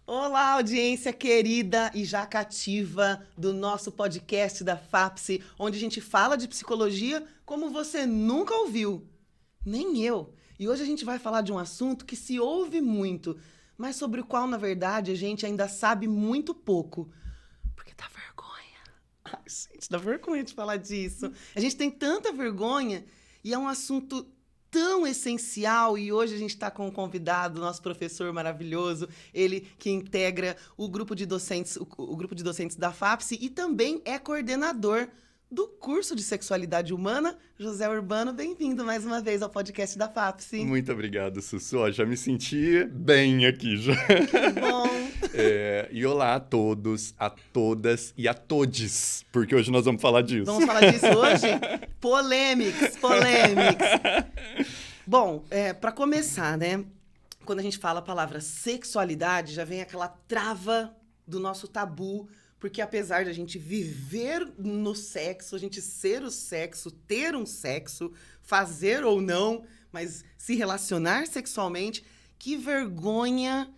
Olá, audiência querida e já cativa do nosso podcast da FAPSE, onde a gente fala de psicologia como você nunca ouviu, nem eu. E hoje a gente vai falar de um assunto que se ouve muito, mas sobre o qual, na verdade, a gente ainda sabe muito pouco. Porque dá vergonha. Ai, gente, dá vergonha de falar disso. A gente tem tanta vergonha e é um assunto tão essencial, e hoje a gente está com um convidado, nosso professor maravilhoso, ele que integra o grupo de docentes, o grupo de docentes da FAPSE e também é coordenador do curso de Sexualidade Humana. José Urbano, bem-vindo mais uma vez ao podcast da FAPSE. Muito obrigado, Sussu. Ó, já me senti bem aqui já. Que bom! E olá a todos, a todas e a todes, porque hoje nós vamos falar disso. Vamos falar disso hoje? Polêmicas. Bom, para começar, né? Quando a gente fala a palavra sexualidade, já vem aquela trava do nosso tabu, porque apesar de a gente viver no sexo, a gente ser o sexo, ter um sexo, fazer ou não, mas se relacionar sexualmente, que vergonha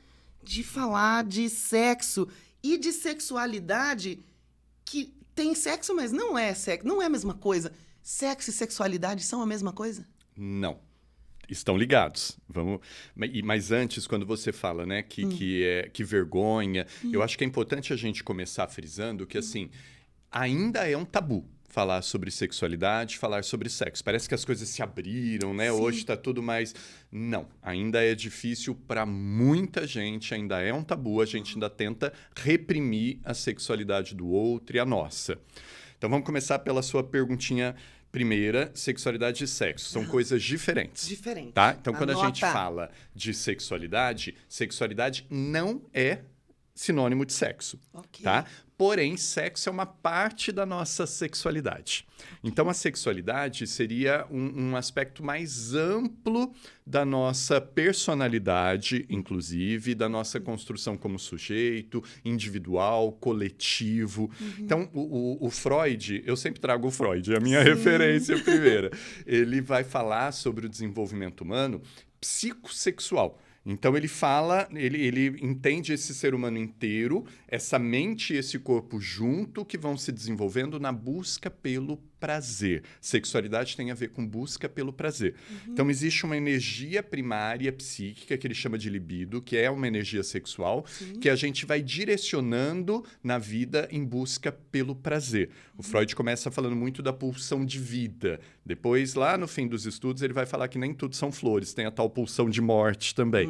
de falar de sexo e de sexualidade, que tem sexo, mas não é sexo, não é a mesma coisa. Sexo e sexualidade são a mesma coisa? Não. Estão ligados. Mas antes, quando você fala, né, que vergonha, eu acho que é importante a gente começar frisando que, assim, ainda é um tabu falar sobre sexualidade, falar sobre sexo. Parece que as coisas se abriram, né? Sim. Hoje está tudo mais... Não, ainda é difícil para muita gente, ainda é um tabu, a gente ainda tenta reprimir a sexualidade do outro e a nossa. Então, vamos começar pela sua perguntinha primeira. Sexualidade e sexo são coisas diferentes. Diferente. Tá? Então, quando a gente Anota. fala de sexualidade, sexualidade não é sinônimo de sexo, Ok. tá? Porém, sexo é uma parte da nossa sexualidade. Então, a sexualidade seria um aspecto mais amplo da nossa personalidade, inclusive, da nossa construção como sujeito, individual, coletivo. Então, o Freud, eu sempre trago o Freud, é a minha referência primeira. Ele vai falar sobre o desenvolvimento humano psicossexual. Então, ele fala, ele entende esse ser humano inteiro, essa mente e esse corpo junto, que vão se desenvolvendo na busca pelo prazer. Sexualidade tem a ver com busca pelo prazer. Então, existe uma energia primária psíquica, que ele chama de libido, que é uma energia sexual, que a gente vai direcionando na vida em busca pelo prazer. O Freud começa falando muito da pulsão de vida. Depois, lá no fim dos estudos, ele vai falar que nem tudo são flores, tem a tal pulsão de morte também.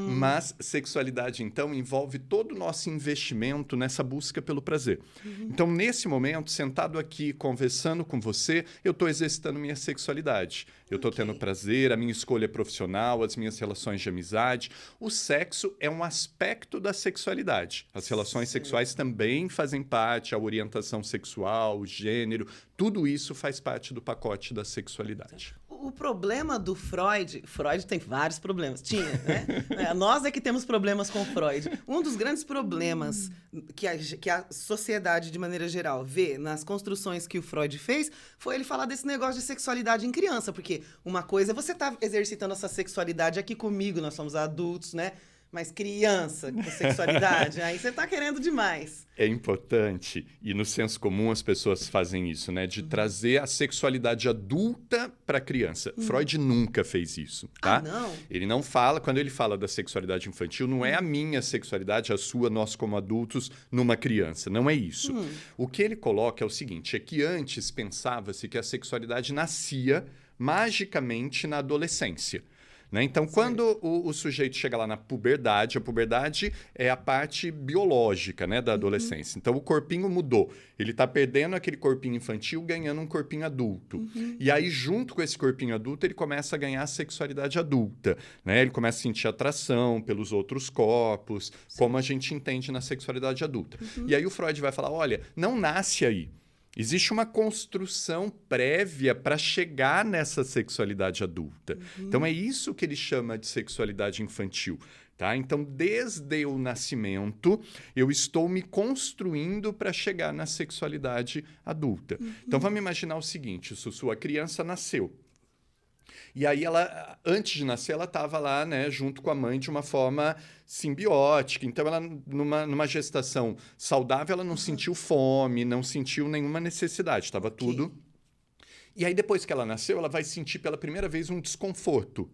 Mas sexualidade, então, envolve todo o nosso investimento nessa busca pelo prazer. Então, nesse momento, sentado aqui, conversando com você, eu estou exercitando minha sexualidade. Eu estou tendo prazer, a minha escolha profissional, as minhas relações de amizade. O sexo é um aspecto da sexualidade. As relações sexuais também fazem parte, a orientação sexual, o gênero, tudo isso faz parte do pacote da sexualidade. O problema do Freud tem vários problemas, tinha, né? Nós é que temos problemas com Freud. Um dos grandes problemas que a sociedade, de maneira geral, vê nas construções que o Freud fez foi ele falar desse negócio de sexualidade em criança, porque uma coisa é você estar exercitando essa sexualidade aqui comigo, nós somos adultos, né? Mas criança com sexualidade, aí você tá querendo demais. É importante, e no senso comum as pessoas fazem isso, né? De trazer a sexualidade adulta para a criança. Freud nunca fez isso, tá? Ah, não? Ele não fala, quando ele fala da sexualidade infantil, não é a minha sexualidade, a sua, nós como adultos, numa criança. Não é isso. O que ele coloca é o seguinte, é que antes pensava-se que a sexualidade nascia magicamente na adolescência. Né? Então, quando o sujeito chega lá na puberdade, a puberdade é a parte biológica, né, da adolescência. Então, o corpinho mudou. Ele está perdendo aquele corpinho infantil, ganhando um corpinho adulto. E aí, junto com esse corpinho adulto, ele começa a ganhar a sexualidade adulta. Né? Ele começa a sentir atração pelos outros corpos, como a gente entende na sexualidade adulta. E aí o Freud vai falar, olha, não nasce aí. Existe uma construção prévia para chegar nessa sexualidade adulta. Então, é isso que ele chama de sexualidade infantil. Tá? Então, desde o nascimento, eu estou me construindo para chegar na sexualidade adulta. Então, vamos imaginar o seguinte, Sussu, a criança nasceu. E aí ela, antes de nascer, ela estava lá, né, junto com a mãe de uma forma simbiótica. Então, ela, numa gestação saudável, ela não sentiu fome, não sentiu nenhuma necessidade, estava tudo. E aí, depois que ela nasceu, ela vai sentir pela primeira vez um desconforto.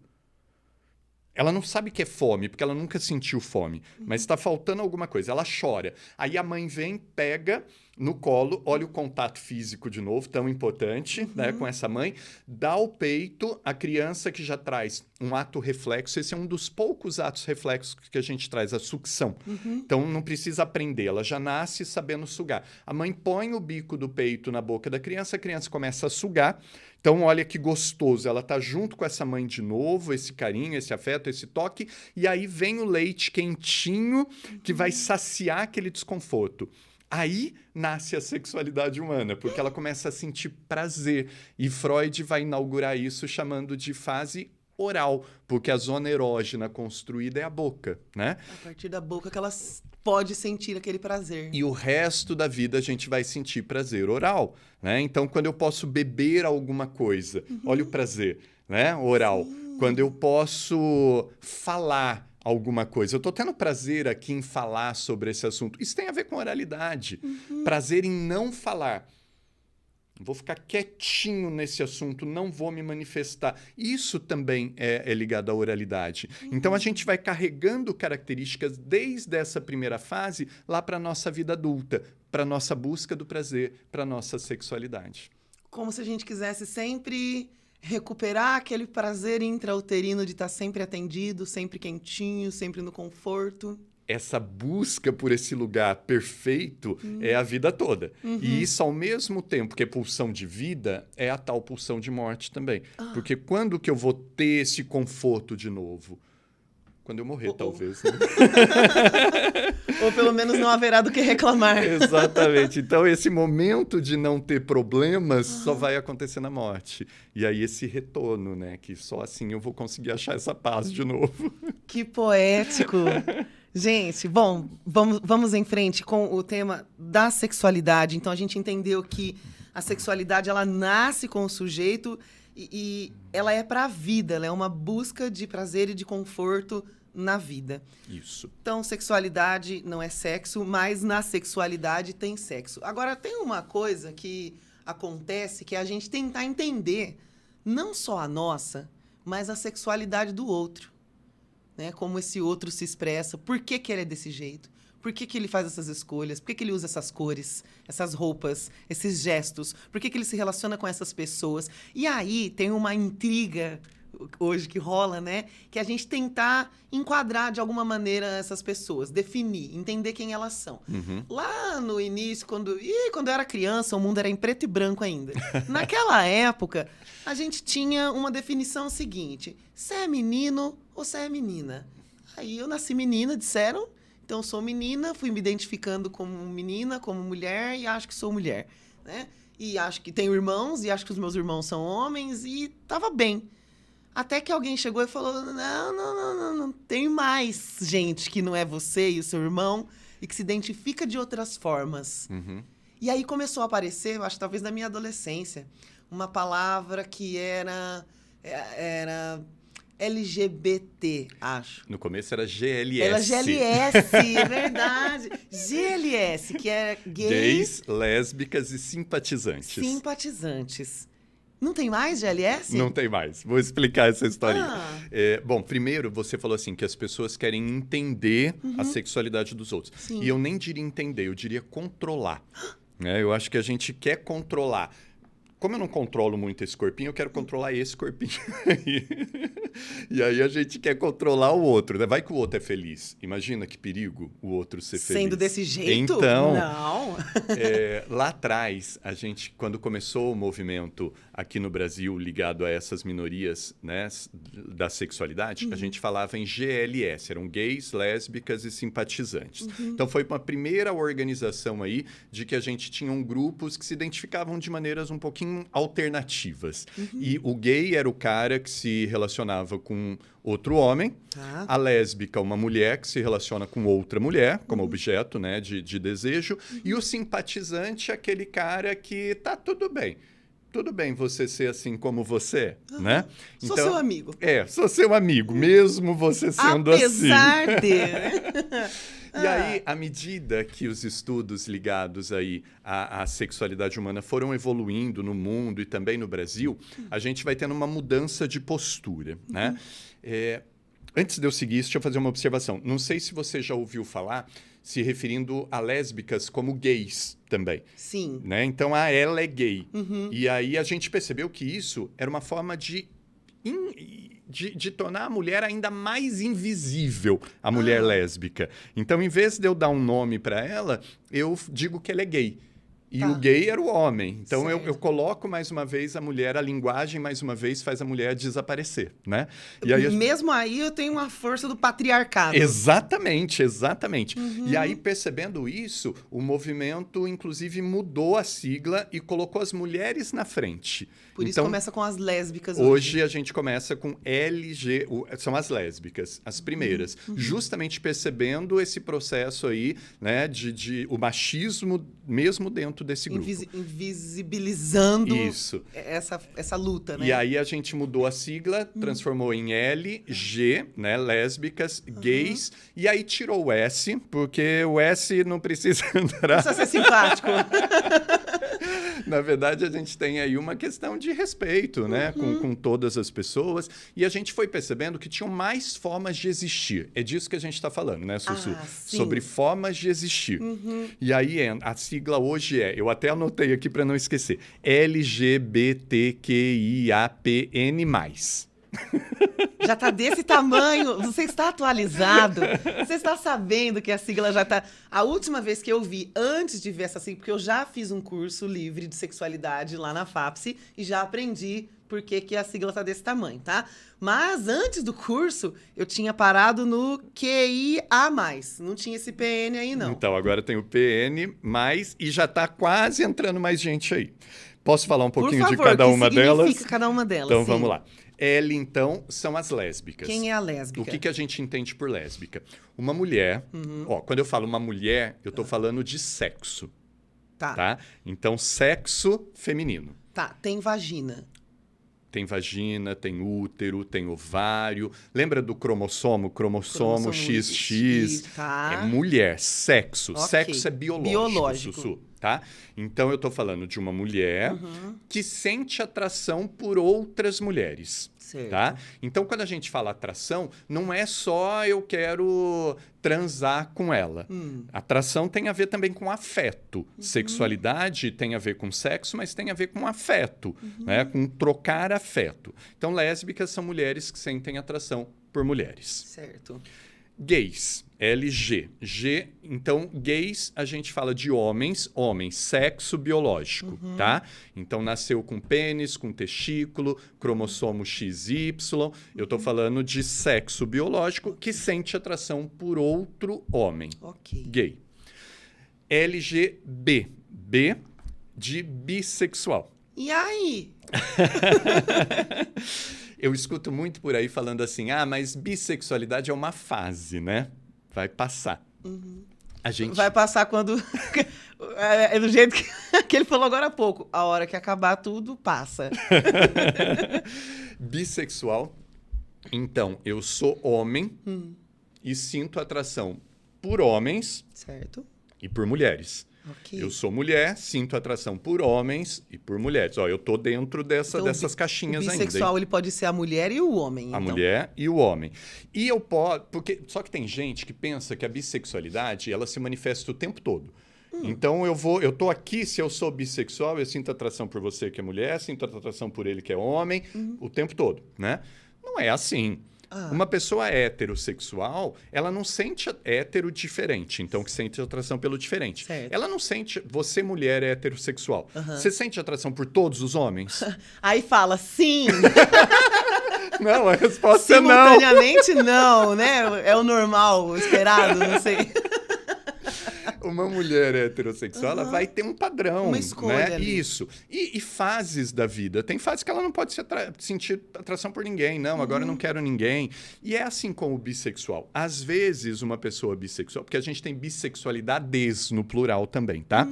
Ela não sabe o que é fome, porque ela nunca sentiu fome, mas está faltando alguma coisa. Ela chora. Aí a mãe vem, pega no colo, olha o contato físico de novo, tão importante, né, com essa mãe, dá ao peito a criança que já traz um ato reflexo. Esse é um dos poucos atos reflexos que a gente traz, a sucção. Então não precisa aprender, ela já nasce sabendo sugar. A mãe põe o bico do peito na boca da criança, a criança começa a sugar. Então, olha que gostoso, ela está junto com essa mãe de novo, esse carinho, esse afeto, esse toque, e aí vem o leite quentinho que vai saciar aquele desconforto. Aí nasce a sexualidade humana, porque ela começa a sentir prazer. E Freud vai inaugurar isso chamando de fase oral, porque a zona erógena construída é a boca, né? A partir da boca que ela pode sentir aquele prazer. E o resto da vida a gente vai sentir prazer oral, né? Então, quando eu posso beber alguma coisa, olha o prazer, né? Oral. Sim. Quando eu posso falar alguma coisa. Eu estou tendo prazer aqui em falar sobre esse assunto. Isso tem a ver com oralidade. Prazer em não falar. Vou ficar quietinho nesse assunto, não vou me manifestar. Isso também é ligado à oralidade. Então, a gente vai carregando características desde essa primeira fase lá para a nossa vida adulta, para a nossa busca do prazer, para a nossa sexualidade. Como se a gente quisesse sempre recuperar aquele prazer intrauterino de estar sempre atendido, sempre quentinho, sempre no conforto. Essa busca por esse lugar perfeito é a vida toda. E isso, ao mesmo tempo que é pulsão de vida, é a tal pulsão de morte também. Porque quando que eu vou ter esse conforto de novo? Quando eu morrer, talvez. Né? Ou pelo menos não haverá do que reclamar. Exatamente. Então, esse momento de não ter problemas só vai acontecer na morte. E aí, esse retorno, né? Que só assim eu vou conseguir achar essa paz de novo. Que poético! Gente, bom, vamos em frente com o tema da sexualidade. Então, a gente entendeu que a sexualidade, ela nasce com o sujeito e ela é para a vida. Ela é uma busca de prazer e de conforto na vida. Isso. Então, sexualidade não é sexo, mas na sexualidade tem sexo. Agora, tem uma coisa que acontece que é a gente tentar entender não só a nossa, mas a sexualidade do outro. Né? Como esse outro se expressa, por que que ele é desse jeito, por que que ele faz essas escolhas, por que que ele usa essas cores, essas roupas, esses gestos, por que que ele se relaciona com essas pessoas. E aí tem uma intriga hoje que rola, né? Que é a gente tentar enquadrar de alguma maneira essas pessoas, definir, entender quem elas são. Lá no início, quando eu era criança, o mundo era em preto e branco ainda. Naquela época, a gente tinha uma definição seguinte: você é menino ou você é menina? Aí eu nasci menina, disseram, então eu sou menina, fui me identificando como menina, como mulher, e acho que sou mulher, né? E acho que tenho irmãos, e acho que os meus irmãos são homens, e tava bem. Até que alguém chegou e falou, não, tem mais gente que não é você e o seu irmão, e que se identifica de outras formas. E aí começou a aparecer, eu acho talvez na minha adolescência, uma palavra que era LGBT, acho. No começo era GLS. Era GLS, é verdade. GLS, que é gays, lésbicas e simpatizantes. Simpatizantes. Não tem mais GLS? Não tem mais. Vou explicar essa historinha. Bom, primeiro você falou assim que as pessoas querem entender a sexualidade dos outros. Sim. E eu nem diria entender, eu diria controlar. Eu acho que a gente quer controlar. Como eu não controlo muito esse corpinho, eu quero controlar esse corpinho. E aí a gente quer controlar o outro, né? Vai que o outro é feliz. Imagina que perigo o outro ser feliz. Sendo desse jeito? Então, não. Lá atrás, a gente, quando começou o movimento aqui no Brasil ligado a essas minorias, né, da sexualidade, a gente falava em GLS, eram gays, lésbicas e simpatizantes. Então foi uma primeira organização aí de que a gente tinha grupos que se identificavam de maneiras um pouquinho alternativas. E o gay era o cara que se relacionava com outro homem, a lésbica, uma mulher que se relaciona com outra mulher, como objeto, né, de desejo, e o simpatizante, aquele cara que tá tudo bem. tudo bem você ser assim como você é, né? Sou seu amigo. Sou seu amigo, mesmo você sendo assim. Apesar de... E aí, à medida que os estudos ligados aí à sexualidade humana foram evoluindo no mundo e também no Brasil, a gente vai tendo uma mudança de postura, né? Antes de eu seguir isso, deixa eu fazer uma observação. Não sei se você já ouviu falar se referindo a lésbicas como gays também. Sim. Né? Então, ela é gay. E aí a gente percebeu que isso era uma forma de tornar a mulher ainda mais invisível, a mulher lésbica. Então, em vez de eu dar um nome para ela, eu digo que ela é gay. E o gay era o homem. Então, eu coloco mais uma vez a mulher, a linguagem mais uma vez faz a mulher desaparecer, né? E aí, mesmo aí eu tenho uma força do patriarcado. Exatamente. E aí, percebendo isso, o movimento, inclusive, mudou a sigla e colocou as mulheres na frente. Por isso começa com as lésbicas hoje. A gente começa com LG, são as lésbicas, as primeiras. Justamente percebendo esse processo aí, né, de o machismo mesmo dentro desse grupo. Invisibilizando isso. essa luta, né? E aí a gente mudou a sigla, transformou em LG, né, lésbicas, gays, e aí tirou o S, porque o S não precisa entrar. Precisa ser simpático. Na verdade, a gente tem aí uma questão de respeito, né, com todas as pessoas. E a gente foi percebendo que tinham mais formas de existir. É disso que a gente está falando, né, Sussu? Sobre formas de existir. E aí, a sigla hoje eu até anotei aqui para não esquecer, LGBTQIAPN+. Já está desse tamanho, você está atualizado, você está sabendo que a sigla já está... A última vez que eu vi, antes de ver essa sigla, porque eu já fiz um curso livre de sexualidade lá na FAPSE e já aprendi por que a sigla está desse tamanho, tá? Mas antes do curso, eu tinha parado no QIA+, não tinha esse PN aí não. Então, agora tem o PN+, e já está quase entrando mais gente aí. Posso falar um pouquinho de cada uma delas? O que significa cada uma delas? Então, vamos lá. L, então, são as lésbicas. Quem é a lésbica? O que a gente entende por lésbica? Uma mulher... quando eu falo uma mulher, eu estou falando de sexo. Tá? Então, sexo feminino. Tá, tem vagina. Tem vagina, tem útero, tem ovário. Lembra do cromossomo? Cromossomo XX. Tá. É mulher, sexo. Okay. Sexo é biológico. Sussu, tá? Então, eu estou falando de uma mulher que sente atração por outras mulheres. Certo. Tá? Então, quando a gente fala atração, não é só eu quero transar com ela. Atração tem a ver também com afeto. Sexualidade tem a ver com sexo, mas tem a ver com afeto, né? Com trocar afeto. Então, lésbicas são mulheres que sentem atração por mulheres. Certo. Gays, LG. G, então, gays, a gente fala de homens, sexo biológico, tá? Então, nasceu com pênis, com testículo, cromossomo XY. Eu tô falando de sexo biológico que sente atração por outro homem. Gay. LGB. B de bissexual. E aí? Eu escuto muito por aí falando assim, mas bissexualidade é uma fase, né? Vai passar. A gente... Vai passar quando... é do jeito que ele falou agora há pouco. A hora que acabar tudo, passa. Bissexual. Então, eu sou homem e sinto atração por homens e por mulheres. Eu sou mulher, sinto atração por homens e por mulheres. Eu tô dentro dessas caixinhas ainda. O bissexual, ele pode ser a mulher e o homem, A mulher e o homem. E eu posso... Só que tem gente que pensa que a bissexualidade, ela se manifesta o tempo todo. Então, eu tô aqui, se eu sou bissexual, eu sinto atração por você que é mulher, sinto atração por ele que é homem, o tempo todo, né? Não é assim. Uma pessoa heterossexual, ela não sente hétero diferente, então que sente atração pelo diferente. Certo. Ela não sente... Você, mulher heterossexual, você sente atração por todos os homens? Aí fala, sim! Não, a resposta é não. Simultaneamente, não, né? É o normal, o esperado, não sei. Uma mulher heterossexual, ela vai ter um padrão. Uma escolha, né? ali. Isso. E fases da vida. Tem fases que ela não pode sentir atração por ninguém. Não, agora eu não quero ninguém. E é assim com o bissexual. Às vezes, uma pessoa bissexual... Porque a gente tem bissexualidades no plural também, tá?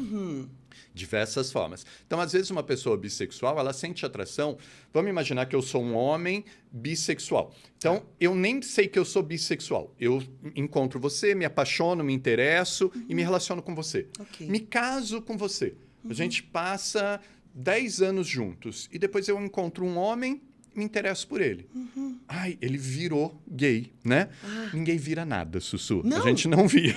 Diversas formas. Então, às vezes, uma pessoa bissexual, ela sente atração. Vamos imaginar que eu sou um homem bissexual. Então, eu nem sei que eu sou bissexual. Eu encontro você, me apaixono, me interesso e me relaciono com você. Ok. Me caso com você. A gente passa 10 anos juntos. E depois eu encontro um homem, me interesso por ele. Ai, ele virou gay, né? Ninguém vira nada, Sussu. Não? A gente não vira.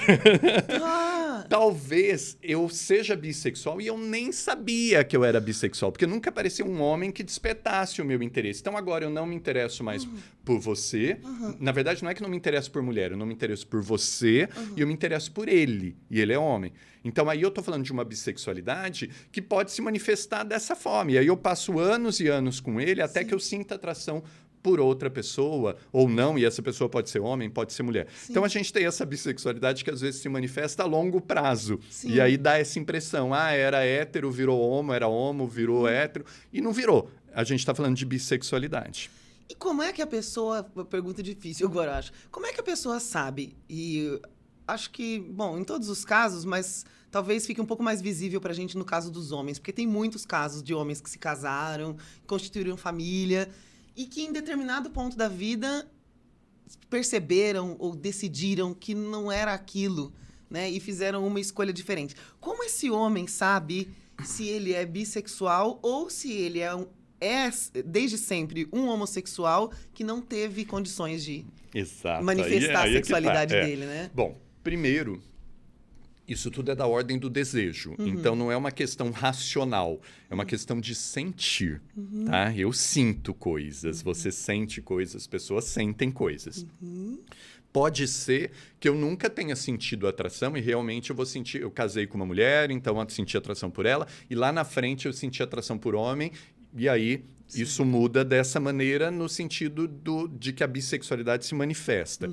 Ah, Talvez eu seja bissexual e eu nem sabia que eu era bissexual, porque nunca apareceu um homem que despertasse o meu interesse. Então agora eu não me interesso mais por você. Na verdade, não é que não me interesso por mulher, eu não me interesso por você e eu me interesso por ele. E ele é homem. Então aí eu tô falando de uma bissexualidade que pode se manifestar dessa forma. E aí eu passo anos e anos com ele até que eu sinta atração por outra pessoa, ou não, e essa pessoa pode ser homem, pode ser mulher. Sim. Então a gente tem essa bissexualidade que às vezes se manifesta a longo prazo. Sim. E aí dá essa impressão, era hétero, virou homo, era homo, virou hétero, e não virou. A gente está falando de bissexualidade. e como é que a pessoa... Pergunta difícil agora, eu acho. Como é que a pessoa sabe? E acho que, bom, em todos os casos, mas talvez fique um pouco mais visível pra gente no caso dos homens, porque tem muitos casos de homens que se casaram, constituíram família, e que em determinado ponto da vida perceberam ou decidiram que não era aquilo, né? E fizeram uma escolha diferente. Como esse homem sabe se ele é bissexual ou se ele é desde sempre um homossexual que não teve condições de Exato. manifestar Aí a é que sexualidade tá. dele, né? Bom, primeiro, isso tudo é da ordem do desejo. Então, não é uma questão racional. É uma questão de sentir, tá? Eu sinto coisas, você sente coisas, pessoas sentem coisas. Pode ser que eu nunca tenha sentido atração e realmente eu vou sentir... Eu casei com uma mulher, então eu senti atração por ela. E lá na frente eu senti atração por homem. E aí... Sim. Isso muda dessa maneira no sentido de que a bissexualidade se manifesta.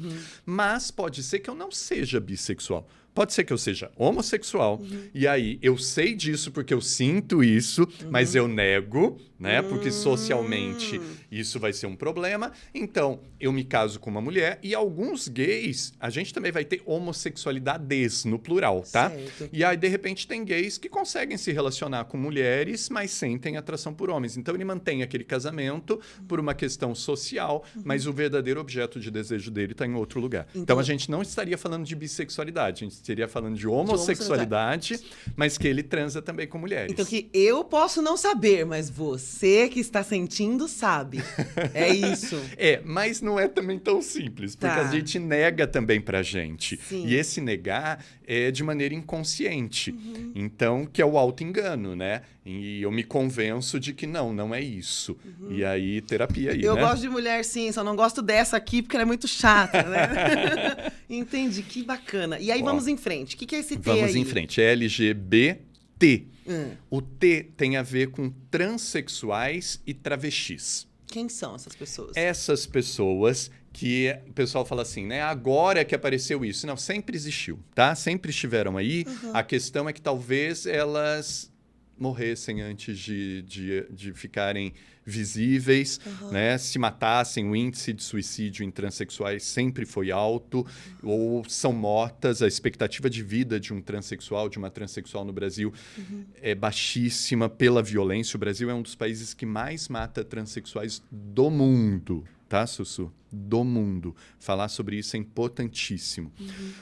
Mas pode ser que eu não seja bissexual. Pode ser que eu seja homossexual. E aí eu sei disso porque eu sinto isso, mas eu nego, né? Porque socialmente isso vai ser um problema. Então eu me caso com uma mulher e alguns gays, a gente também vai ter homossexualidades no plural, tá? Certo. E aí de repente tem gays que conseguem se relacionar com mulheres, mas sentem atração por homens. Então ele mantém aquele casamento por uma questão social, mas o verdadeiro objeto de desejo dele está em outro lugar. Então a gente não estaria falando de bissexualidade, a gente estaria falando de homossexualidade, mas que ele transa também com mulheres. Então que eu posso não saber, mas você que está sentindo sabe. É isso. Mas não é também tão simples, porque Tá. a gente nega também pra gente. Sim. E esse negar é de maneira inconsciente. Então, que é o auto-engano, né? E eu me convenço de que não é isso. E aí, terapia aí, Eu né? gosto de mulher, sim, só não gosto dessa aqui porque ela é muito chata, né? Entendi, que bacana. E aí, Ó, vamos em frente. O que é esse T Vamos aí? em frente. LGBT. Hum. O T tem a ver com transexuais e travestis. Quem são essas pessoas? Essas pessoas que o pessoal fala assim, né? Agora que apareceu isso. Não, sempre existiu, tá? Sempre estiveram aí. A questão é que talvez elas morressem antes de ficarem visíveis, né? Se matassem, o índice de suicídio em transexuais sempre foi alto, ou são mortas, a expectativa de vida de um transexual, de uma transexual no Brasil é baixíssima pela violência. O Brasil é um dos países que mais mata transexuais do mundo, tá, Sussu? Do mundo. Falar sobre isso é importantíssimo.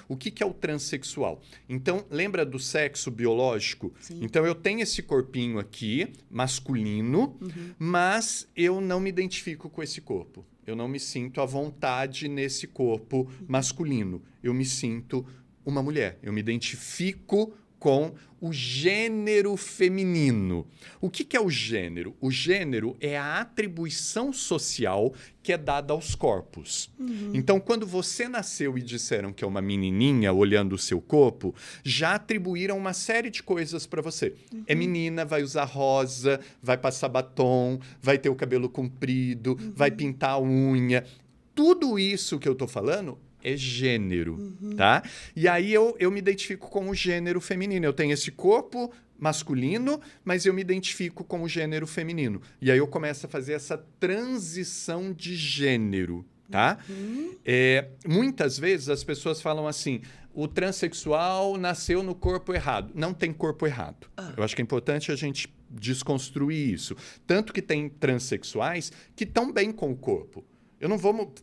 O que é o transexual? Então, lembra do sexo biológico? Sim. Então, eu tenho esse corpinho aqui, masculino, mas eu não me identifico com esse corpo. Eu não me sinto à vontade nesse corpo masculino. Eu me sinto uma mulher. Eu me identifico com o gênero feminino. O que é o gênero? O gênero é a atribuição social que é dada aos corpos. Então, quando você nasceu e disseram que é uma menininha olhando o seu corpo, já atribuíram uma série de coisas para você. É menina, vai usar rosa, vai passar batom, vai ter o cabelo comprido, vai pintar a unha. Tudo isso que eu estou falando é gênero, tá? E aí eu me identifico com o gênero feminino. Eu tenho esse corpo masculino, mas eu me identifico com o gênero feminino. E aí eu começo a fazer essa transição de gênero, tá? Muitas vezes as pessoas falam assim, o transexual nasceu no corpo errado. Não tem corpo errado. Eu acho que é importante a gente desconstruir isso. Tanto que tem transexuais que estão bem com o corpo. Eu não vou...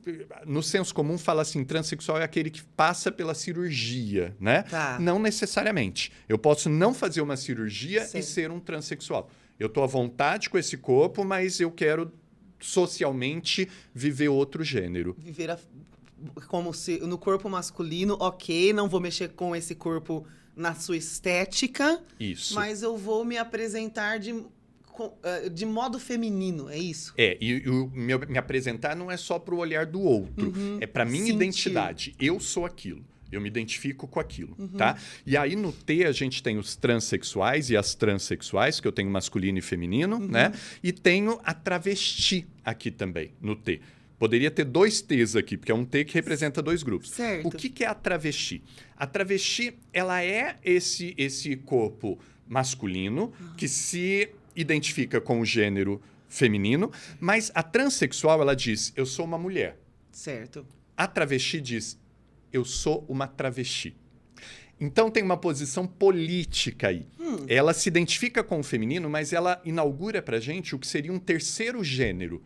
No senso comum, fala assim, transexual é aquele que passa pela cirurgia, né? Tá. Não necessariamente. Eu posso não fazer uma cirurgia Sei. e ser um transexual. Eu estou à vontade com esse corpo, mas eu quero socialmente viver outro gênero. Viver como se no corpo masculino, ok, não vou mexer com esse corpo na sua estética, Isso. mas eu vou me apresentar de modo feminino, é isso? E o me apresentar não é só para o olhar do outro, é para minha Sentir. identidade. Eu sou aquilo. Eu me identifico com aquilo, tá? E aí no T a gente tem os transexuais e as transexuais, que eu tenho masculino e feminino, né? E tenho a travesti aqui também, no T. Poderia ter 2 T's aqui, porque é um T que representa 2 grupos. Certo. O que é a travesti? A travesti, ela é esse corpo masculino que se identifica com o gênero feminino, mas a transexual, ela diz, eu sou uma mulher. Certo. A travesti diz, eu sou uma travesti. Então tem uma posição política aí. Ela se identifica com o feminino, mas ela inaugura pra gente o que seria um terceiro gênero.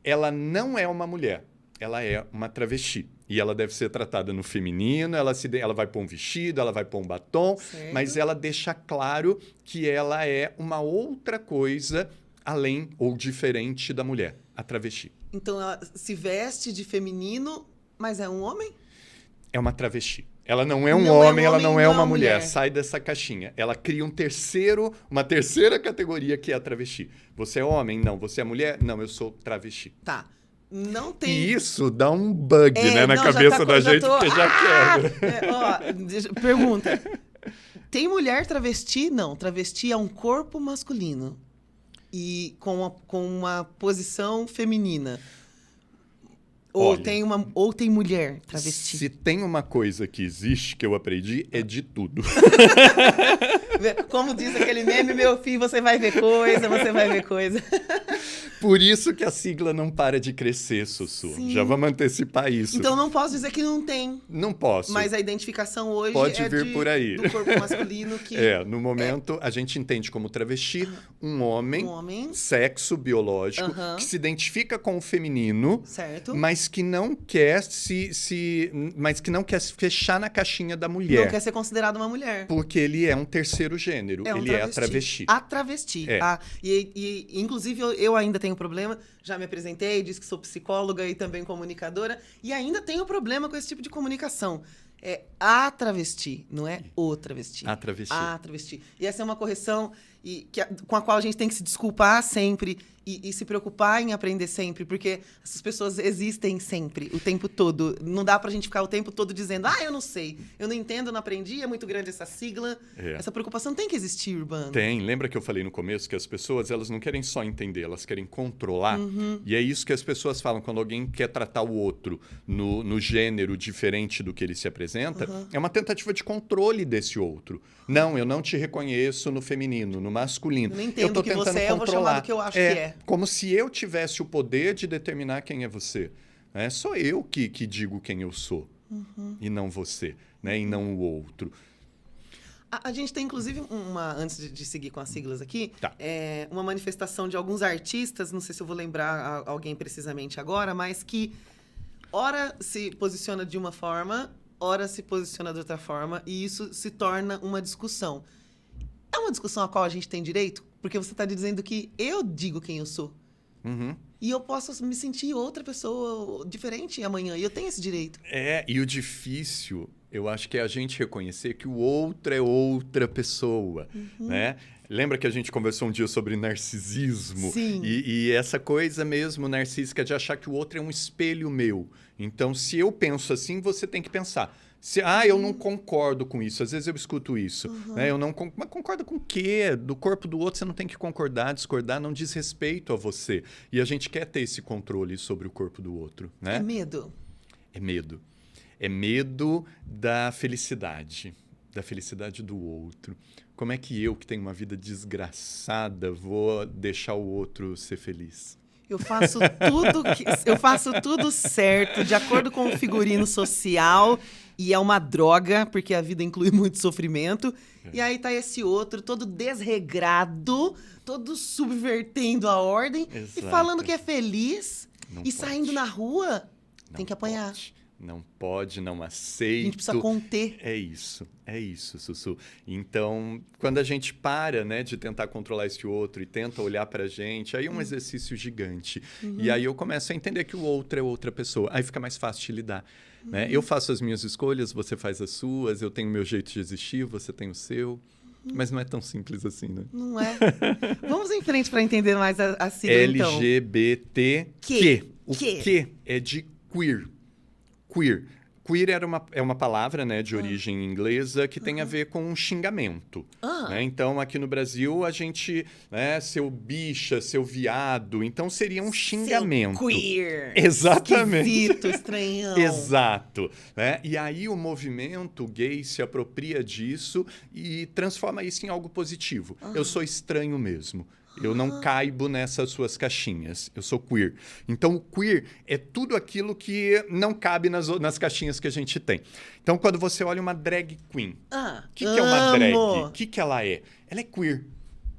Ela não é uma mulher, ela é uma travesti. E ela deve ser tratada no feminino, ela vai pôr um vestido, ela vai pôr um batom, Certo. mas ela deixa claro que ela é uma outra coisa além ou diferente da mulher, a travesti. Então ela se veste de feminino, mas é um homem? É uma travesti. Ela não é um Não é um homem, ela homem, não é não é uma uma mulher. mulher. Sai dessa caixinha. Ela cria uma terceira categoria que é a travesti. Você é homem? Não. Você é mulher? Não, eu sou travesti. Tá. Não tem... E isso dá um bug, né, na não, já cabeça tá- da já gente, tô- porque já quebra. Pergunta. Tem mulher travesti? Não. Travesti é um corpo masculino. E com uma posição feminina. Ou Olha, tem mulher travesti. Se tem uma coisa que existe que eu aprendi, é de tudo. Como diz aquele meme, meu filho, você vai ver coisa, você vai ver coisa. Por isso que a sigla não para de crescer, Sussu. Sim. Já vamos antecipar isso. Então não posso dizer que não tem. Não posso. Mas a identificação hoje Pode é vir por aí. do corpo masculino que No momento, a gente entende como travesti um um homem, homem, sexo biológico, Aham. que se identifica com o feminino, certo? mas que não quer mas que não quer se fechar na caixinha da mulher. Não quer ser considerado uma mulher. Porque ele é um terceiro gênero. É um ele é a travesti. A travesti. É. Inclusive, eu ainda tenho problema. Já me apresentei, disse que sou psicóloga e também comunicadora. E ainda tenho problema com esse tipo de comunicação. É a travesti, não é o travesti. A travesti. A travesti. E essa é uma correção com a qual a gente tem que se desculpar sempre e se preocupar em aprender sempre, porque essas pessoas existem sempre, o tempo todo. Não dá pra gente ficar o tempo todo dizendo, eu não sei, eu não entendo, eu não aprendi, é muito grande essa sigla. É. Essa preocupação tem que existir, Urbano. Tem. Lembra que eu falei no começo que as pessoas elas não querem só entender, elas querem controlar? E é isso que as pessoas falam quando alguém quer tratar o outro no gênero diferente do que ele se apresenta. É uma tentativa de controle desse outro. Não, eu não te reconheço no feminino, no masculino. Eu não entendo tô o que você tentando é, eu vou chamar do que eu acho que é. Como se eu tivesse o poder de determinar quem é você. É só eu que digo quem eu sou. E não você, né? E não o outro. A gente tem, inclusive, antes de seguir com as siglas aqui, Tá. uma manifestação de alguns artistas, não sei se eu vou lembrar alguém precisamente agora, mas que ora se posiciona de uma forma, ora se posiciona de outra forma, e isso se torna uma discussão. É uma discussão a qual a gente tem direito? Porque você está dizendo que eu digo quem eu sou. Uhum. E eu posso me sentir outra pessoa diferente amanhã, e eu tenho esse direito. E o difícil, eu acho que é a gente reconhecer que o outro é outra pessoa, né? Lembra que a gente conversou um dia sobre narcisismo? Sim. E essa coisa mesmo narcísica de achar que o outro é um espelho meu. Então, se eu penso assim, você tem que pensar. Eu não concordo com isso. Às vezes eu escuto isso. Né? Mas concorda com o quê? Do corpo do outro você não tem que concordar, discordar, não diz respeito a você. E a gente quer ter esse controle sobre o corpo do outro. Né? É medo. É medo. É medo da felicidade do outro. Como é que eu, que tenho uma vida desgraçada, vou deixar o outro ser feliz? Eu faço tudo certo, de acordo com o figurino social, E é uma droga, porque a vida inclui muito sofrimento. E aí tá esse outro, todo desregrado, todo subvertendo a ordem e Exato. falando que é feliz Não e pode. saindo na rua, Não tem que apanhar. pode. Não pode, não A aceito. gente precisa conter. É isso, Sussu. Então, quando a gente para, né, de tentar controlar esse outro e tenta olhar pra gente, aí é um exercício gigante. E aí eu começo a entender que o outro é outra pessoa. Aí fica mais fácil de lidar. Né? Eu faço as minhas escolhas, você faz as suas, eu tenho o meu jeito de existir, você tem o seu. Mas não é tão simples assim, né? Não é? Vamos em frente para entender mais a sigla, então. LGBTQ. O Que? que é de queer. Queer. Queer é uma palavra, né, de origem inglesa que tem a ver com um xingamento. Né? Então, aqui no Brasil, a gente, né, seu bicha, seu viado, então seria um xingamento. Seu queer. Exatamente. Esquisito, estranhão. Exato. Né? E aí o movimento gay se apropria disso e transforma isso em algo positivo. Eu sou estranho mesmo. Eu não caibo nessas suas caixinhas. Eu sou queer. Então, o queer é tudo aquilo que não cabe nas caixinhas que a gente tem. Então, quando você olha uma drag queen, o que é uma drag? O que ela é? Ela é queer.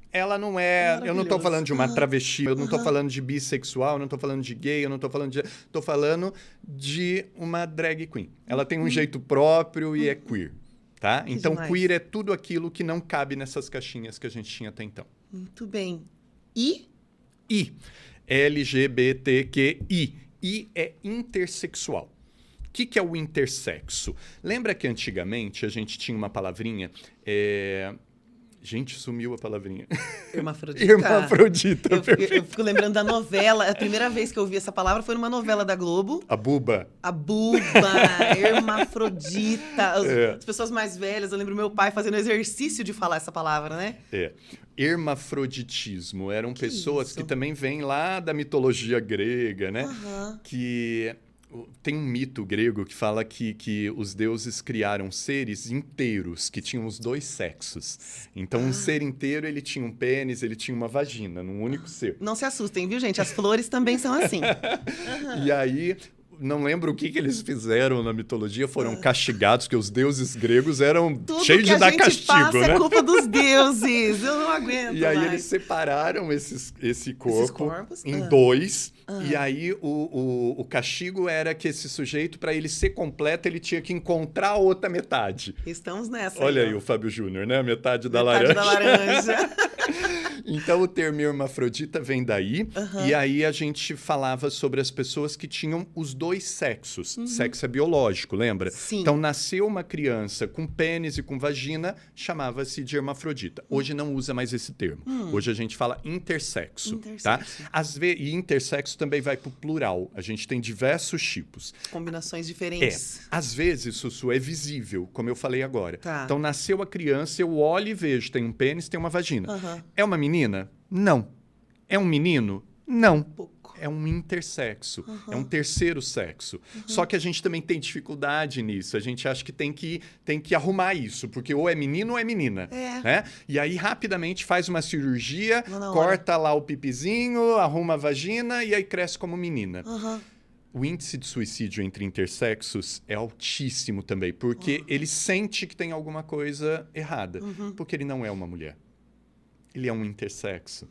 Ela não é... Eu não estou falando de uma travesti, eu não estou falando de bissexual, eu não estou falando de gay, eu não estou falando de... Estou falando de uma drag queen. Ela tem um jeito próprio e é queer. Tá? Então, demais. queer é tudo aquilo que não cabe nessas caixinhas que a gente tinha até então. Muito bem. E? I. LGBTQI. I é intersexual. O que é o intersexo? Lembra que antigamente a gente tinha uma palavrinha... Gente, sumiu a palavrinha. Hermafrodita. Hermafrodita, Eu fico lembrando da novela. A primeira vez que eu ouvi essa palavra foi numa novela da Globo. A buba. A buba, hermafrodita. As pessoas mais velhas, eu lembro meu pai fazendo exercício de falar essa palavra, né? Hermafroditismo. Eram pessoas isso? que também vêm lá da mitologia grega, né? Aham. Que... Tem um mito grego que fala que os deuses criaram seres inteiros, que tinham os dois sexos. Então, um ser inteiro, ele tinha um pênis, ele tinha uma vagina, num único ser. Não se assustem, viu, gente? As flores também são assim. E aí... Não lembro o que eles fizeram na mitologia, foram castigados, porque os deuses gregos eram cheios de dar castigo, passa né? É culpa dos deuses. Eu não aguento E aí mais. eles separaram esse corpo corpos? em dois. E aí o castigo era que esse sujeito, para ele ser completo, ele tinha que encontrar a outra metade. Estamos nessa. Olha aí ó. o Fábio Júnior, né? Metade da Metade laranja. da laranja. Então, o termo hermafrodita vem daí. E aí, a gente falava sobre as pessoas que tinham os dois sexos. Sexo é biológico, lembra? Sim. Então, nasceu uma criança com pênis e com vagina, chamava-se de hermafrodita. Hoje não usa mais esse termo. Hoje a gente fala intersexo, tá? E intersexo também vai para o plural. A gente tem diversos tipos. Combinações diferentes. Às vezes, Sussu, é visível, como eu falei agora. Tá. Então, nasceu a criança, eu olho e vejo, tem um pênis, tem uma vagina. É uma menina? Não. É um menino? Não. Pouco. É um intersexo. É um terceiro sexo. Só que a gente também tem dificuldade nisso. A gente acha que tem que arrumar isso, porque ou é menino ou é menina. Né? E aí, rapidamente, faz uma cirurgia, corta lá o pipizinho, arruma a vagina e aí cresce como menina. O índice de suicídio entre intersexos é altíssimo também, porque ele sente que tem alguma coisa errada, porque ele não é uma mulher. Ele é um intersexo.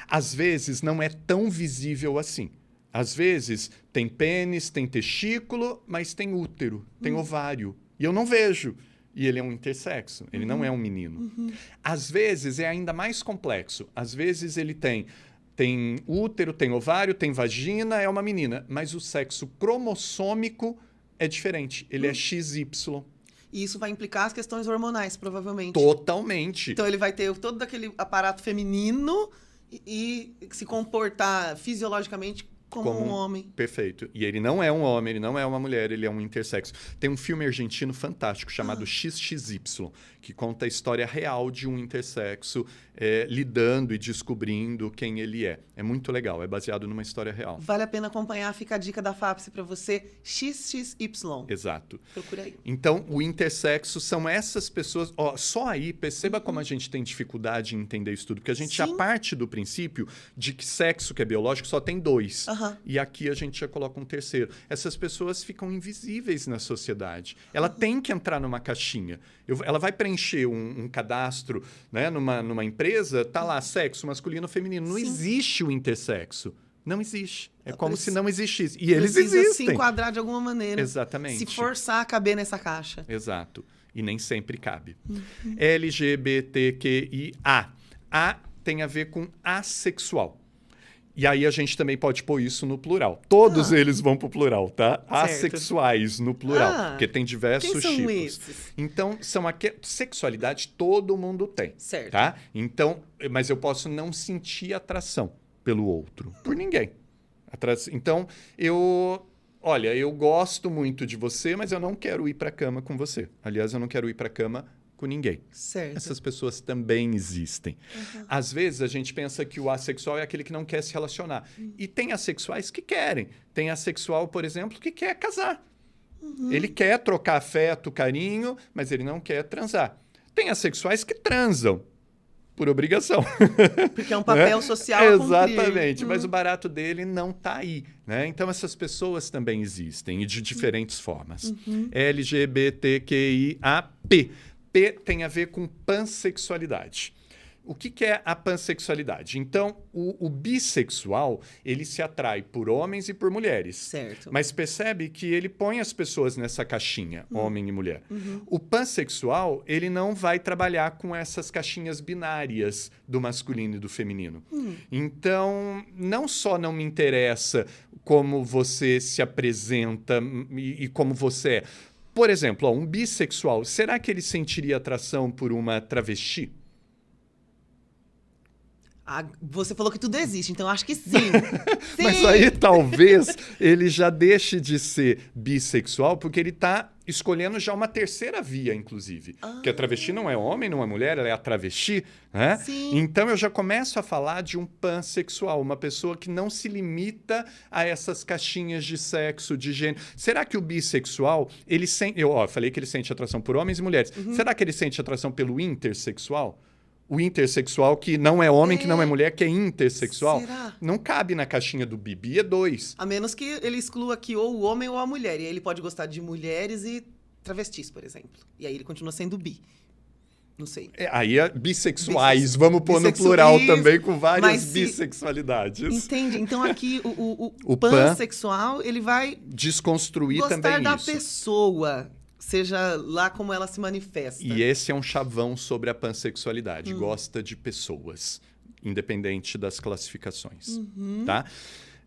Às vezes, não é tão visível assim. Às vezes, tem pênis, tem testículo, mas tem útero, tem ovário. E eu não vejo. E ele é um intersexo, ele não é um menino. Às vezes, é ainda mais complexo. Às vezes, ele tem útero, tem ovário, tem vagina, é uma menina. Mas o sexo cromossômico é diferente. Ele é XY. E isso vai implicar as questões hormonais, provavelmente. Totalmente. Então ele vai ter todo aquele aparato feminino e se comportar fisiologicamente como um homem. Perfeito. E ele não é um homem, ele não é uma mulher, ele é um intersexo. Tem um filme argentino fantástico chamado XXY, que conta a história real de um intersexo lidando e descobrindo quem ele é. É muito legal, é baseado numa história real. Vale a pena acompanhar, fica a dica da FAPSI para você, XXY. Exato. Procura aí. Então, o intersexo são essas pessoas... Ó, só aí, perceba como a gente tem dificuldade em entender isso tudo, porque a gente já parte do princípio de que sexo que é biológico só tem dois. Aham. E aqui a gente já coloca um terceiro. Essas pessoas ficam invisíveis na sociedade. Ela tem que entrar numa caixinha. Ela vai preencher um cadastro, né, numa empresa, tá lá, sexo masculino ou feminino. Não Sim. existe o intersexo. Não existe. É Ela como precisa- se não existisse. E eles Precisa se existem. enquadrar de alguma maneira. Exatamente. Se forçar a caber nessa caixa. Exato. E nem sempre cabe. Uhum. LGBTQIA. A tem a ver com assexual. E aí a gente também pode pôr isso no plural. Todos eles vão pro plural, tá? Assexuais no plural. Ah, Porque tem diversos quem são tipos. esses? Então, sexualidade todo mundo tem. Certo. Tá? Então, mas eu posso não sentir atração pelo outro. Por ninguém. Então, olha, eu gosto muito de você, mas eu não quero ir para a cama com você. Aliás, eu não quero ir para a cama com ninguém. Certo. Essas pessoas também existem. Às vezes, a gente pensa que o assexual é aquele que não quer se relacionar. E tem assexuais que querem. Tem assexual, por exemplo, que quer casar. Ele quer trocar afeto, carinho, mas ele não quer transar. Tem assexuais que transam. Por obrigação. Porque é um papel social a cumprir. Exatamente, mas o barato dele não está aí. Né? Então, essas pessoas também existem, e de diferentes formas. LGBTQIAP. P tem a ver com pansexualidade. O que é a pansexualidade? Então, o bissexual, ele se atrai por homens e por mulheres. Certo. Mas percebe que ele põe as pessoas nessa caixinha, homem e mulher. O pansexual, ele não vai trabalhar com essas caixinhas binárias do masculino e do feminino. Então, não só não me interessa como você se apresenta e como você é. Por exemplo, um bissexual, será que ele sentiria atração por uma travesti? Você falou que tudo existe, então acho que sim. Sim. Mas aí talvez ele já deixe de ser bissexual porque ele está escolhendo já uma terceira via, inclusive. Porque a travesti não é homem, não é mulher, ela é a travesti. Né? Sim. Então eu já começo a falar de um pansexual, uma pessoa que não se limita a essas caixinhas de sexo, de gênero. Será que o bissexual, ele sente... Eu falei que ele sente atração por homens e mulheres. Será que ele sente atração pelo intersexual? O intersexual que não é homem, que não é mulher, que é intersexual. Será? Não cabe na caixinha do Bibi, é 2. A menos que ele exclua aqui ou o homem ou a mulher. E aí ele pode gostar de mulheres e travestis, por exemplo. E aí ele continua sendo bi. Não sei. Aí é bissexuais, vamos pôr no plural também, com várias bissexualidades. Entende? Então aqui O pansexual, ele vai desconstruir gostar também da isso. pessoa, seja lá como ela se manifesta. E esse é um chavão sobre a pansexualidade. Gosta de pessoas, independente das classificações. Tá?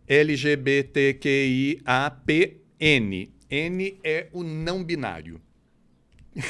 LGBTQIAPN. N é o não binário. O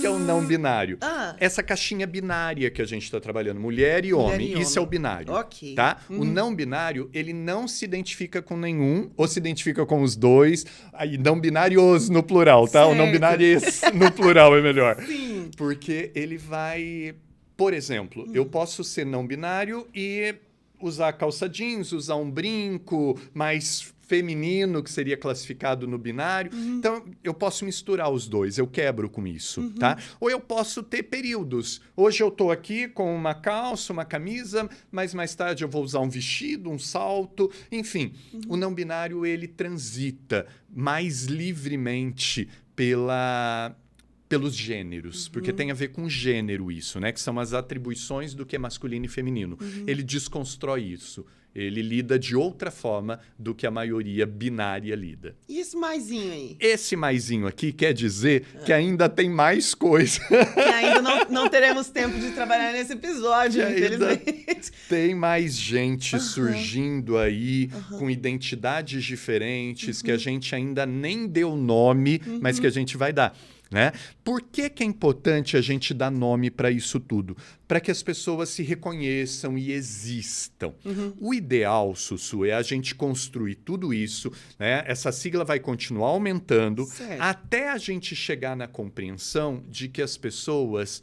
que é o não binário? Essa caixinha binária que a gente está trabalhando, mulher e homem. Isso é o binário. Ok. Tá? O não binário, ele não se identifica com nenhum, ou se identifica com os dois. Aí, não binários no plural, tá? Certo. O não binário no plural é melhor. Sim. Porque ele vai... Por exemplo, eu posso ser não binário e usar calça jeans, usar um brinco mais feminino, que seria classificado no binário. Então, eu posso misturar os dois, eu quebro com isso, tá? Ou eu posso ter períodos. Hoje eu tô aqui com uma calça, uma camisa, mas mais tarde eu vou usar um vestido, um salto, enfim. O não binário, ele transita mais livremente pelos gêneros, porque tem a ver com gênero isso, né? Que são as atribuições do que é masculino e feminino. Ele desconstrói isso. Ele lida de outra forma do que a maioria binária lida. E esse maisinho aí? Esse maisinho aqui quer dizer que ainda tem mais coisa. E ainda não teremos tempo de trabalhar nesse episódio, infelizmente. Tem mais gente surgindo aí com identidades diferentes que a gente ainda nem deu nome, mas que a gente vai dar. Né? Por que é importante a gente dar nome para isso tudo? Para que as pessoas se reconheçam e existam. O ideal, Sussu, é a gente construir tudo isso, né? Essa sigla vai continuar aumentando até a gente chegar na compreensão de que as pessoas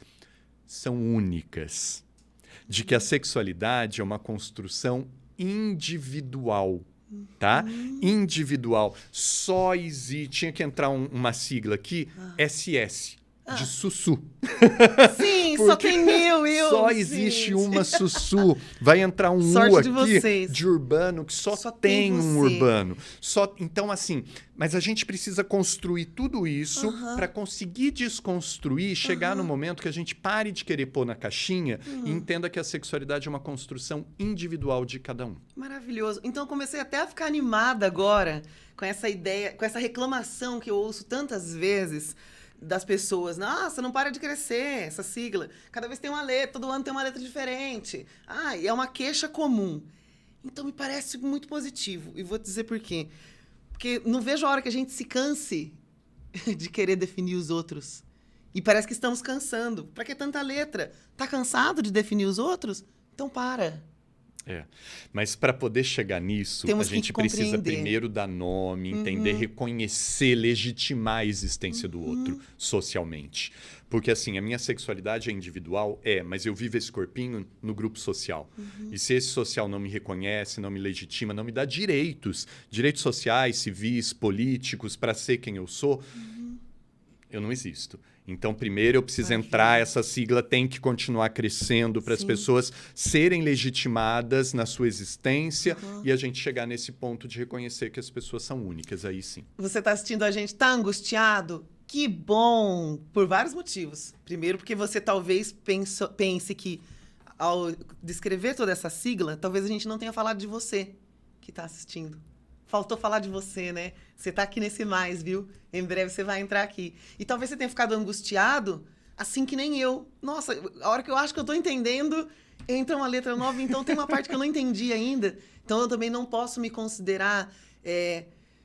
são únicas, de que a sexualidade é uma construção individual. Tá? Individual. Só existe... Tinha que entrar uma sigla aqui, SS. de sussu. Sim, só tem mil, Só existe uma sussu. Vai entrar um U aqui de urbano que só tem um urbano. Então, assim, mas a gente precisa construir tudo isso para conseguir desconstruir, chegar no momento que a gente pare de querer pôr na caixinha e entenda que a sexualidade é uma construção individual de cada um. Maravilhoso. Então, eu comecei até a ficar animada agora com essa ideia, com essa reclamação que eu ouço tantas vezes das pessoas. Nossa, não para de crescer essa sigla. Cada vez tem uma letra, todo ano tem uma letra diferente. E é uma queixa comum. Então, me parece muito positivo. E vou te dizer por quê. Porque não vejo a hora que a gente se canse de querer definir os outros. E parece que estamos cansando. Para que tanta letra? Tá cansado de definir os outros? Então, para. Mas para poder chegar nisso, a gente precisa primeiro dar nome, entender, reconhecer, legitimar a existência do outro socialmente. Porque assim, a minha sexualidade é individual, mas eu vivo esse corpinho no grupo social. E se esse social não me reconhece, não me legitima, não me dá direitos sociais, civis, políticos, para ser quem eu sou, eu não existo. Então, primeiro eu preciso entrar, essa sigla tem que continuar crescendo para as pessoas serem legitimadas na sua existência e a gente chegar nesse ponto de reconhecer que as pessoas são únicas, aí sim. Você está assistindo a gente, está angustiado? Que bom! Por vários motivos. Primeiro, porque você talvez pense que, ao descrever toda essa sigla, talvez a gente não tenha falado de você que está assistindo. Faltou falar de você, né? Você está aqui nesse mais, viu? Em breve você vai entrar aqui. E talvez você tenha ficado angustiado, assim que nem eu. Nossa, a hora que eu acho que eu estou entendendo, entra uma letra nova, então tem uma parte que eu não entendi ainda. Então eu também não posso me considerar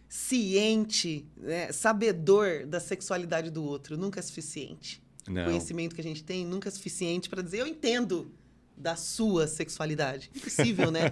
ciente, sabedor da sexualidade do outro. Nunca é suficiente. Não. O conhecimento que a gente tem nunca é suficiente para dizer eu entendo da sua sexualidade. Impossível, né?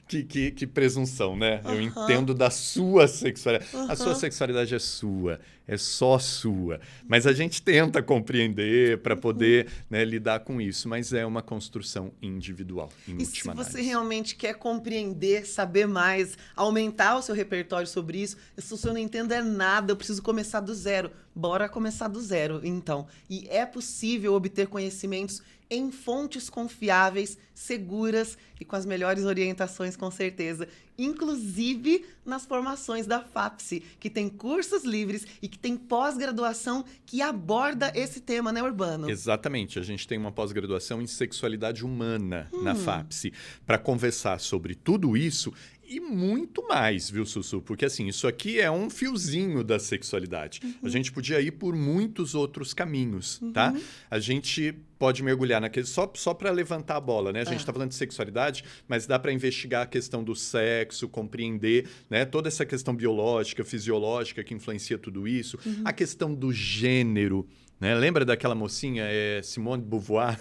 que presunção, né? Eu entendo da sua sexualidade. A sua sexualidade é sua, é só sua. Mas a gente tenta compreender para poder lidar com isso, mas é uma construção individual, em última análise. Se você realmente quer compreender, saber mais, aumentar o seu repertório sobre isso, se eu não entendo nada, eu preciso começar do zero. Bora começar do zero, então. E é possível obter conhecimentos em fontes confiáveis, seguras e com as melhores orientações, com certeza. Inclusive nas formações da FAPSI, que tem cursos livres e que tem pós-graduação que aborda esse tema, né, Urbano? Exatamente. A gente tem uma pós-graduação em sexualidade humana na FAPSI para conversar sobre tudo isso e muito mais, viu, Sussu? Porque, assim, isso aqui é um fiozinho da sexualidade. A gente podia ir por muitos outros caminhos, tá? A gente pode mergulhar naquele... Só para levantar a bola, né? A gente está falando de sexualidade, mas dá para investigar a questão do sexo, compreender, né, toda essa questão biológica, fisiológica que influencia tudo isso. A questão do gênero, né? Lembra daquela mocinha, Simone de Beauvoir?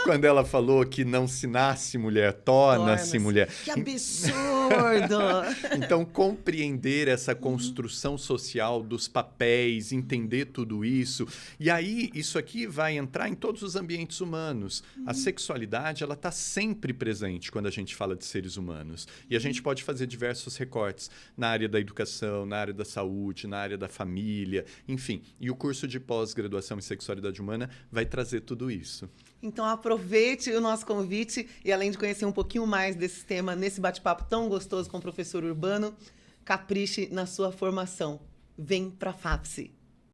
Quando ela falou que não se nasce mulher, torna-se mulher. Que absurdo! Então, compreender essa construção social dos papéis, entender tudo isso. E aí, isso aqui vai entrar em todos os ambientes humanos. A sexualidade, ela está sempre presente quando a gente fala de seres humanos. E a gente pode fazer diversos recortes na área da educação, na área da saúde, na área da família, enfim. E o curso de pós-graduação em sexualidade humana vai trazer tudo isso. Então, aproveite o nosso convite e, além de conhecer um pouquinho mais desse tema, nesse bate-papo tão gostoso com o professor Urbano, capriche na sua formação. Vem para a FAPSI.